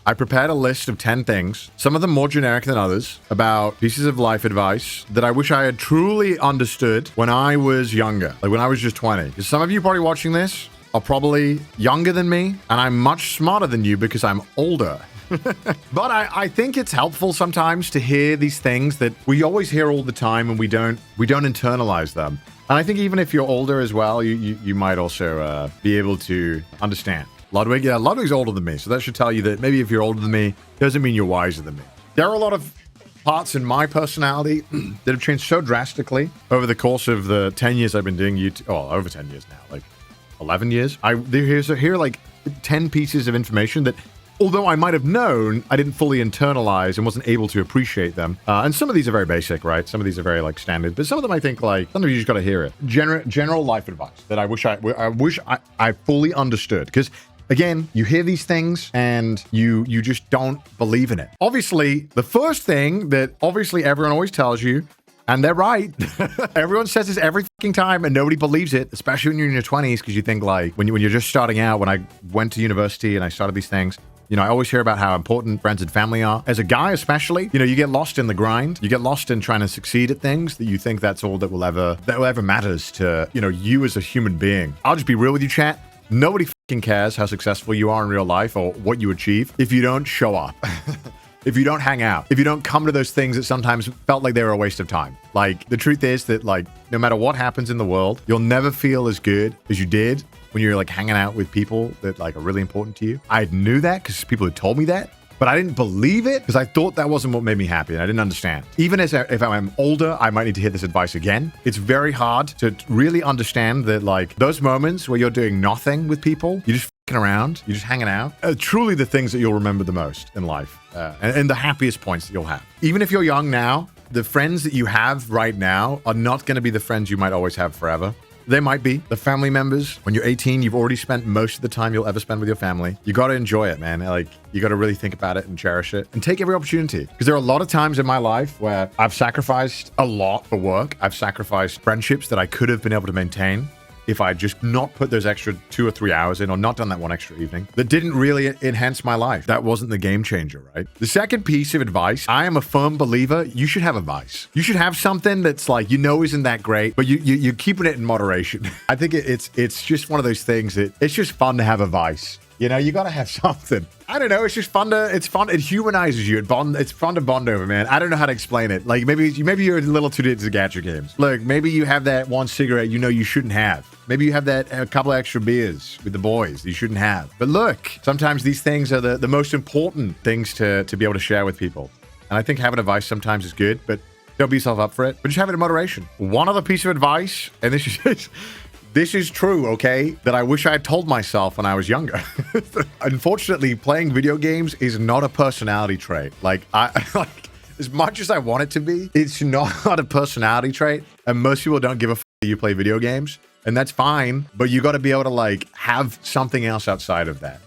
I prepared a list of 10 things, some of them more generic than others, about pieces of life advice that I wish I had truly understood when I was younger, like when I was just 20. Because some of you probably watching this are probably younger than me, and I'm much smarter than you because I'm older. But I think it's helpful sometimes to hear these things that we always hear all the time and we don't internalize them. And I think even if you're older as well, you might also be able to understand. Ludwig, yeah, Ludwig's older than me, so that should tell you that maybe if you're older than me, doesn't mean you're wiser than me. There are a lot of parts in my personality that have changed so drastically over the course of the 10 years I've been doing YouTube. Oh, over 10 years now, like 11 years. Here are like 10 pieces of information that, although I might have known, I didn't fully internalize and wasn't able to appreciate them. And some of these are very basic, right? Some of these are very like standard, but some of them I think like sometimes you just got to hear it. General life advice that I wish I fully understood, because again, you hear these things and you just don't believe in it. Obviously, the first thing that obviously everyone always tells you, and they're right. Everyone says this every fucking time and nobody believes it, especially when you're in your 20s, because you think like when you're just starting out. When I went to university and I started these things, you know, I always hear about how important friends and family are. As a guy, especially, you know, you get lost in the grind. You get lost in trying to succeed at things that you think that's all that will ever matters to, you know, you as a human being. I'll just be real with you, chat. Nobody fucking cares how successful you are in real life or what you achieve if you don't show up. If you don't hang out, if you don't come to those things that sometimes felt like they were a waste of time. Like, the truth is that, like, no matter what happens in the world, you'll never feel as good as you did when you're, like, hanging out with people that, like, are really important to you. I knew that because people had told me that, but I didn't believe it because I thought that wasn't what made me happy, and I didn't understand. Even if I'm older, I might need to hear this advice again. It's very hard to really understand that, like, those moments where you're doing nothing with people, you're just around, you're just hanging out, truly the things that you'll remember the most in life, and the happiest points that you'll have. Even if you're young now, the friends that you have right now are not going to be the friends you might always have forever. They might be the family members. When you're 18, you've already spent most of the time you'll ever spend with your family. You got to enjoy it, man. Like, you got to really think about it and cherish it and take every opportunity. Because there are a lot of times in my life where I've sacrificed a lot for work. I've sacrificed friendships that I could have been able to maintain if I just not put those extra 2 or 3 hours in, or not done that one extra evening, that didn't really enhance my life. That wasn't the game changer, right? The second piece of advice, I am a firm believer, you should have a vice. You should have something that's like, you know, isn't that great, but you're keeping it in moderation. I think it's just one of those things that it's just fun to have a vice. You know, you got to have something. I don't know. It's just fun it's fun. It humanizes you. It's fun to bond over, man. I don't know how to explain it. Like, maybe you're a little too into gacha games. Look, maybe you have that one cigarette you know you shouldn't have. Maybe you have that a couple of extra beers with the boys that you shouldn't have. But look, sometimes these things are the most important things to be able to share with people. And I think having a vice sometimes is good, but don't beat yourself up for it. But just have it in moderation. One other piece of advice, and this is true, okay, that I wish I had told myself when I was younger. Unfortunately, playing video games is not a personality trait. Like, as much as I want it to be, it's not a personality trait. And most people don't give a f that you play video games. And that's fine, but you got to be able to, like, have something else outside of that.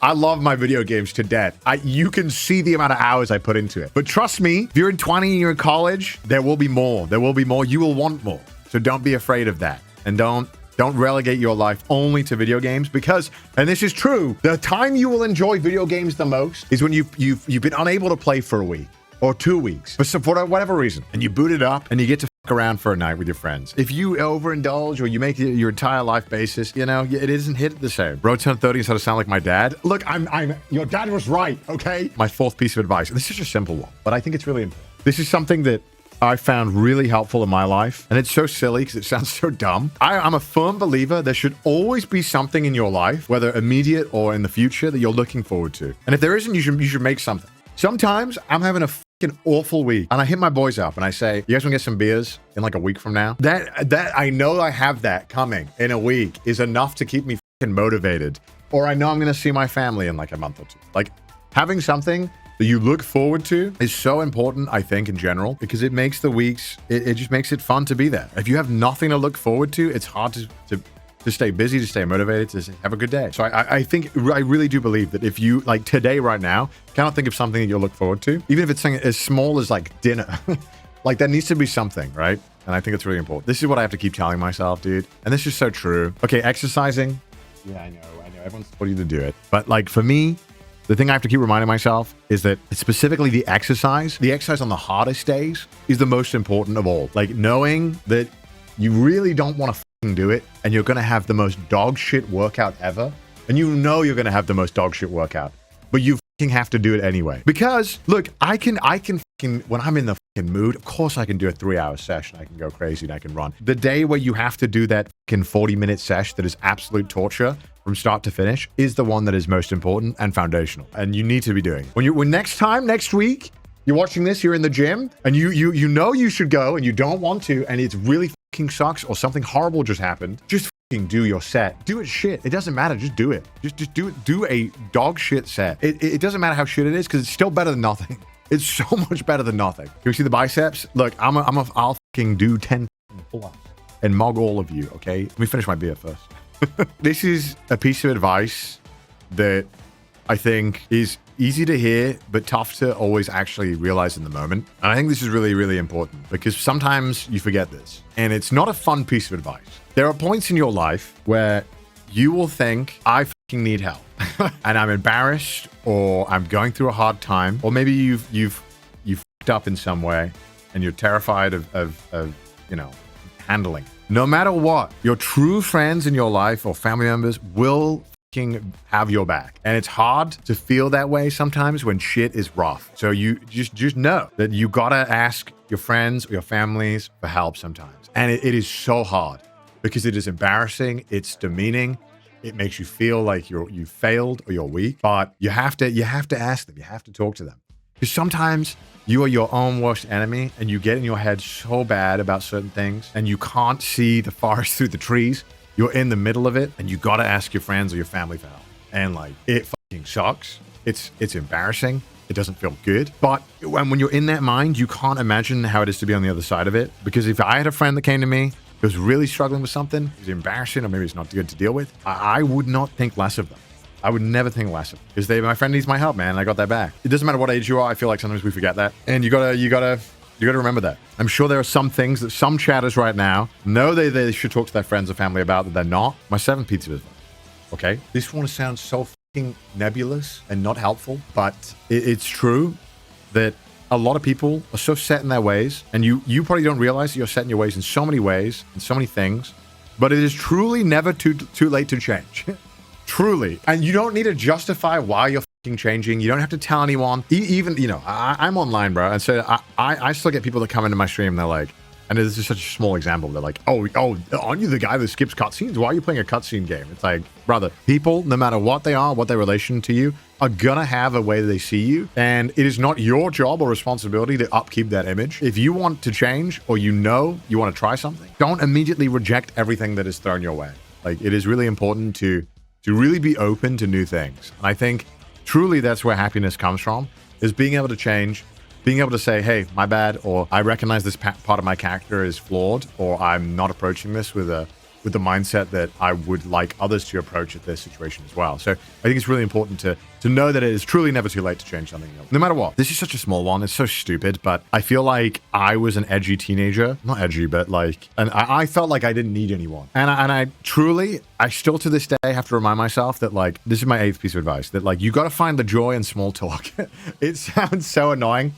I love my video games to death. You can see the amount of hours I put into it. But trust me, if you're in 20 and you're in college, there will be more. There will be more. You will want more. So don't be afraid of that. And don't relegate your life only to video games, because, and this is true, the time you will enjoy video games the most is when you've been unable to play for a week or 2 weeks for whatever reason, and you boot it up and you get to fuck around for a night with your friends. If you overindulge or you make it your entire life basis, you know, it isn't hit the same. Bro turned 30 and started to sound like my dad. Look, your dad was right, okay? My fourth piece of advice, and this is a simple one, but I think it's really important. This is something that I found really helpful in my life, and it's so silly because it sounds so dumb. I'm a firm believer there should always be something in your life, whether immediate or in the future, that you're looking forward to. And if there isn't, you should make something. Sometimes I'm having a fucking awful week, and I hit my boys up and I say, you guys want to get some beers in like a week from now? That I know I have that coming in a week is enough to keep me fucking motivated. Or I know I'm going to see my family in like a month or two. Like, having something that you look forward to is so important, I think, in general, because it makes the weeks, it just makes it fun to be there. If you have nothing to look forward to, it's hard to stay busy, to stay motivated, to have a good day. So I think, I really do believe that if you, like today, right now, cannot think of something that you'll look forward to, even if it's something as small as like dinner, like there needs to be something, right? And I think it's really important. This is what I have to keep telling myself, dude. And this is so true. Okay, exercising. Yeah, I know. Everyone's told you to do it. But like for me, The thing I have to keep reminding myself is that specifically the exercise on the hardest days is the most important of all. Like knowing that you really don't want to do it and you're going to have the most dog shit workout ever. And you know you're going to have the most dog shit workout, but you have to do it anyway. Because look, I can when I'm in the mood, of course I can do a 3-hour session. I can go crazy and I can run. The day where you have to do that 40-minute sesh that is absolute torture from start to finish is the one that is most important and foundational. And you need to be doing. When next week, you're watching this, you're in the gym and you know you should go and you don't want to, and it's really sucks or something horrible just happened. Just do your set. Do it shit. It doesn't matter. Just do it. Just do it. Do a dog shit set. It doesn't matter how shit it is because it's still better than nothing. It's so much better than nothing. Can we see the biceps? Look, I'll do 10 pull-ups and mug all of you, okay? Let me finish my beer first. This is a piece of advice that I think is easy to hear, but tough to always actually realize in the moment. And I think this is really, really important because sometimes you forget this. And it's not a fun piece of advice. There are points in your life where you will think, I fucking need help. And I'm embarrassed, or I'm going through a hard time, or maybe you've fucked up in some way and you're terrified of handling. No matter what, your true friends in your life or family members will have your back. And it's hard to feel that way sometimes when shit is rough. So you just know that you gotta ask your friends or your families for help sometimes. And it is so hard because it is embarrassing, it's demeaning, it makes you feel like you failed or you're weak. But you have to ask them, you have to talk to them. Because sometimes you are your own worst enemy and you get in your head so bad about certain things and you can't see the forest through the trees. You're in the middle of it and you got to ask your friends or your family for help. And like, it fucking sucks. It's embarrassing. It doesn't feel good. But when you're in that mind, you can't imagine how it is to be on the other side of it. Because if I had a friend that came to me who was really struggling with something, it was embarrassing or maybe it's not good to deal with, I would not think less of them. I would never think less of them. Because my friend needs my help, man. I got their back. It doesn't matter what age you are. I feel like sometimes we forget that. And you gotta remember that. I'm sure there are some things that some chatters right now know they should talk to their friends or family about that they're not. My 7th piece of advice. Okay? This one sounds so fucking nebulous and not helpful, but it's true that a lot of people are so set in their ways, and you probably don't realize that you're set in your ways in so many ways, in so many things, but it is truly never too late to change. Truly. And you don't need to justify why you're changing. You don't have to tell anyone. Even, I'm online, bro. And so I still get people that come into my stream and they're like, and this is such a small example. They're like, oh, aren't you the guy that skips cutscenes? Why are you playing a cutscene game? It's like, brother, people, no matter what they are, what their relation to you, are gonna have a way that they see you. And it is not your job or responsibility to upkeep that image. If you want to change or you want to try something, don't immediately reject everything that is thrown your way. Like, it is really important to really be open to new things. And I think truly that's where happiness comes from, is being able to change, being able to say, hey, my bad, or I recognize this part of my character is flawed, or I'm not approaching this with the mindset that I would like others to approach at their situation as well. So I think it's really important to know that it is truly never too late to change something, no matter what. This is such a small one. It's so stupid, but I feel like I was an edgy teenager. Not edgy, but and I felt like I didn't need anyone. And I still to this day have to remind myself that this is my 8th piece of advice, that you got to find the joy in small talk. It sounds so annoying,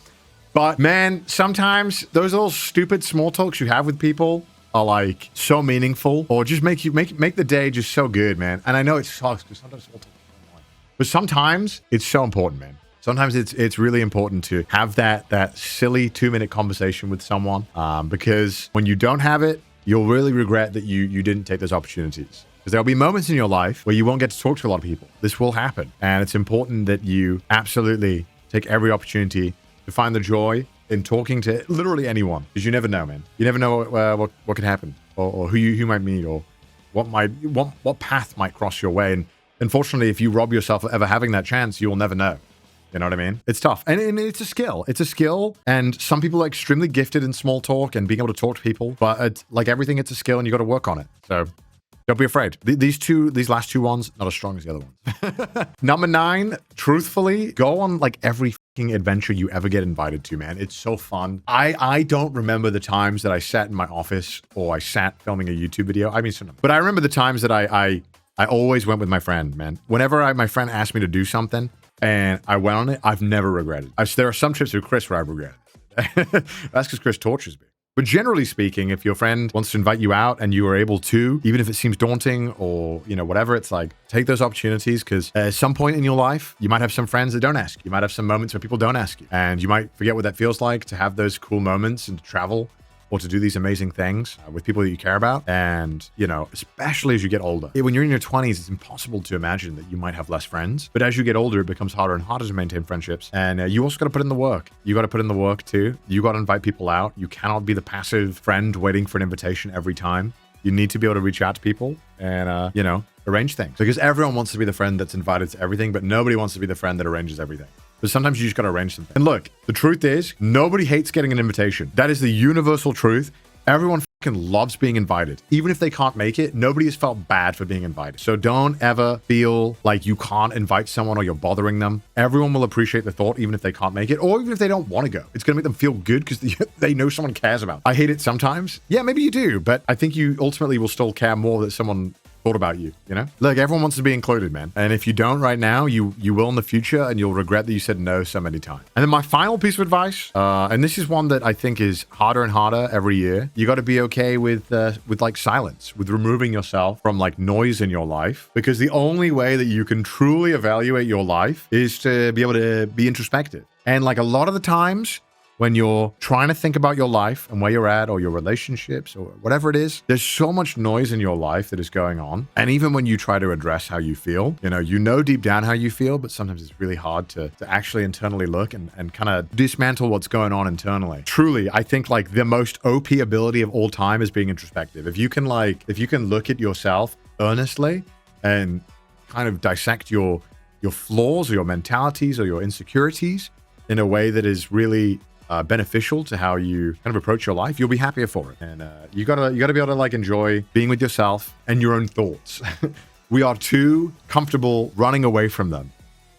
but man, sometimes those little stupid small talks you have with people are so meaningful, or just make the day just so good, man. And I know it sucks because sometimes small talk is so annoying, but sometimes it's so important, man. Sometimes it's really important to have that silly 2-minute conversation with someone, because when you don't have it, you'll really regret that you didn't take those opportunities. Because there'll be moments in your life where you won't get to talk to a lot of people. This will happen, and it's important that you absolutely take every opportunity to find the joy in talking to literally anyone, because you never know, man. You never know what could happen, or who you might meet, or what path might cross your way. And unfortunately, if you rob yourself of ever having that chance, you will never know. You know what I mean? It's tough, and it's a skill. It's a skill, and some people are extremely gifted in small talk and being able to talk to people. But it's like everything, it's a skill, and you got to work on it. So don't be afraid. These last 2 ones, not as strong as the other ones. Number 9, truthfully, go on every adventure you ever get invited to, man. It's so fun. I don't remember the times that I sat in my office or I sat filming a YouTube video. I mean, but I remember the times that I always went with my friend, man. Whenever my friend asked me to do something, and I went on it. I've never regretted it. There are some trips with Chris where I regret it. That's because Chris tortures me. But generally speaking, if your friend wants to invite you out and you are able to, even if it seems daunting or, you know, whatever, it's like, take those opportunities, because at some point in your life, you might have some friends that don't ask you. You might have some moments where people don't ask you. And you might forget what that feels like to have those cool moments and to travel or to do these amazing things with people that you care about. And, you know, especially as you get older. When you're in your 20s, it's impossible to imagine that you might have less friends. But as you get older, it becomes harder and harder to maintain friendships. And you also got to put in the work. You got to put in the work too. You got to invite people out. You cannot be the passive friend waiting for an invitation every time. You need to be able to reach out to people and, you know, arrange things. Because everyone wants to be the friend that's invited to everything, but nobody wants to be the friend that arranges everything. But sometimes you just got to arrange something. And look, the truth is, nobody hates getting an invitation. That is the universal truth. Everyone fucking loves being invited. Even if they can't make it, nobody has felt bad for being invited. So don't ever feel like you can't invite someone or you're bothering them. Everyone will appreciate the thought, even if they can't make it, or even if they don't want to go. It's going to make them feel good because they know someone cares about them. I hate it sometimes. Yeah, maybe you do, but I think you ultimately will still care more that someone thought about you, you know? Look, everyone wants to be included, man. And if you don't right now, you will in the future, and you'll regret that you said no so many times. And then my final piece of advice, and this is one that I think is harder and harder every year. You got to be okay with like silence, with removing yourself from like noise in your life, because the only way that you can truly evaluate your life is to be able to be introspective. And like a lot of the times, when you're trying to think about your life and where you're at or your relationships or whatever it is, there's so much noise in your life that is going on. And even when you try to address how you feel, you know deep down how you feel, but sometimes it's really hard to actually internally look and kind of dismantle what's going on internally. Truly, I think like the most OP ability of all time is being introspective. If you can look at yourself earnestly and kind of dissect your flaws or your mentalities or your insecurities in a way that is really beneficial to how you kind of approach your life, you'll be happier for it. And you gotta be able to like enjoy being with yourself and your own thoughts. We are too comfortable running away from them.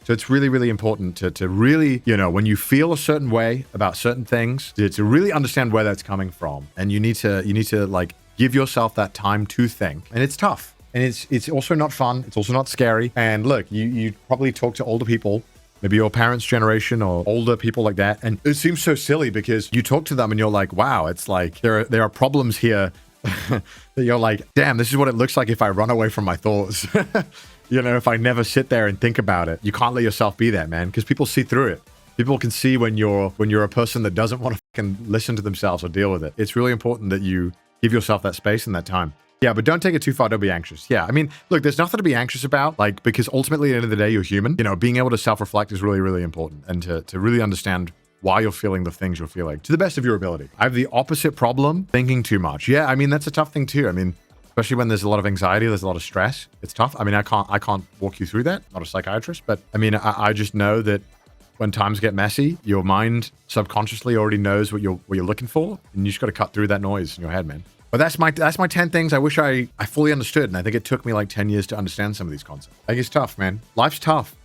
So it's really, really important to really, you know, when you feel a certain way about certain things, to really understand where that's coming from. And you need to like give yourself that time to think. And it's tough. And it's also not fun. It's also not scary. And look, you probably talk to older people, maybe your parents' generation or older people like that. And it seems so silly because you talk to them and you're like, wow, it's like there are problems here that you're like, damn, this is what it looks like if I run away from my thoughts. You know, if I never sit there and think about it. You can't let yourself be that, man, because people see through it. People can see when you're a person that doesn't want to fucking listen to themselves or deal with it. It's really important that you give yourself that space and that time. Yeah, but don't take it too far. Don't be anxious. Yeah, I mean, look, there's nothing to be anxious about, like, because ultimately at the end of the day, you're human. You know, being able to self-reflect is really, really important, and to really understand why you're feeling the things you're feeling to the best of your ability. I have the opposite problem, thinking too much. Yeah, I mean, that's a tough thing too. I mean, especially when there's a lot of anxiety, there's a lot of stress. It's tough. I mean, I can't walk you through that. Not a psychiatrist, but I mean, I just know that when times get messy, your mind subconsciously already knows what you're looking for, and you just got to cut through that noise in your head, man. But that's my 10 things I wish I fully understood. And I think it took me like 10 years to understand some of these concepts. I think it's tough, man. Life's tough.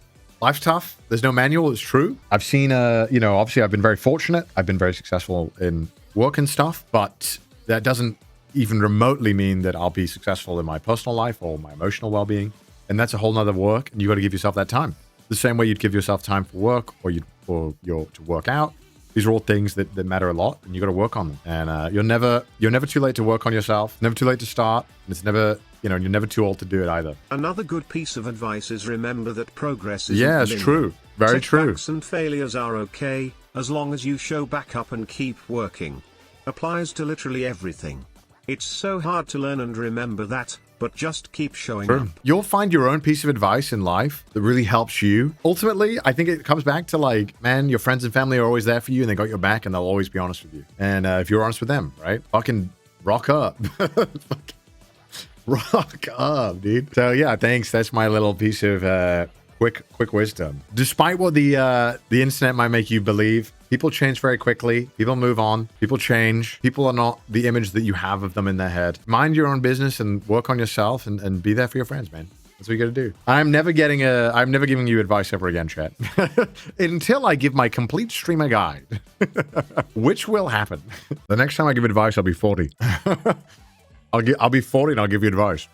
Life's tough. There's no manual. It's true. I've seen, you know, obviously I've been very fortunate. I've been very successful in work and stuff, but that doesn't even remotely mean that I'll be successful in my personal life or my emotional well-being. And that's a whole nother work. And you got to give yourself that time. The same way you'd give yourself time for work or to work out. These are all things that matter a lot, and you got to work on them. And you're never too late to work on yourself. Never too late to start. And it's never, you know, you're never too old to do it either. Another good piece of advice is remember that progress is it's true. Very true. Setbacks and failures are okay, as long as you show back up and keep working. Applies to literally everything. It's so hard to learn and remember that, but just keep showing up. You'll find your own piece of advice in life that really helps you. Ultimately, I think it comes back to like, man, your friends and family are always there for you and they got your back and they'll always be honest with you. And if you're honest with them, right? Fucking rock up. Rock up, dude. So yeah, thanks. That's my little piece of quick wisdom. Despite what the internet might make you believe, people change very quickly. People move on. People change. People are not the image that you have of them in their head. Mind your own business and work on yourself and be there for your friends, man. That's what you got to do. I'm never giving you advice ever again, chat. Until I give my complete streamer guide, which will happen. The next time I give advice, I'll be 40. I'll be 40 and I'll give you advice.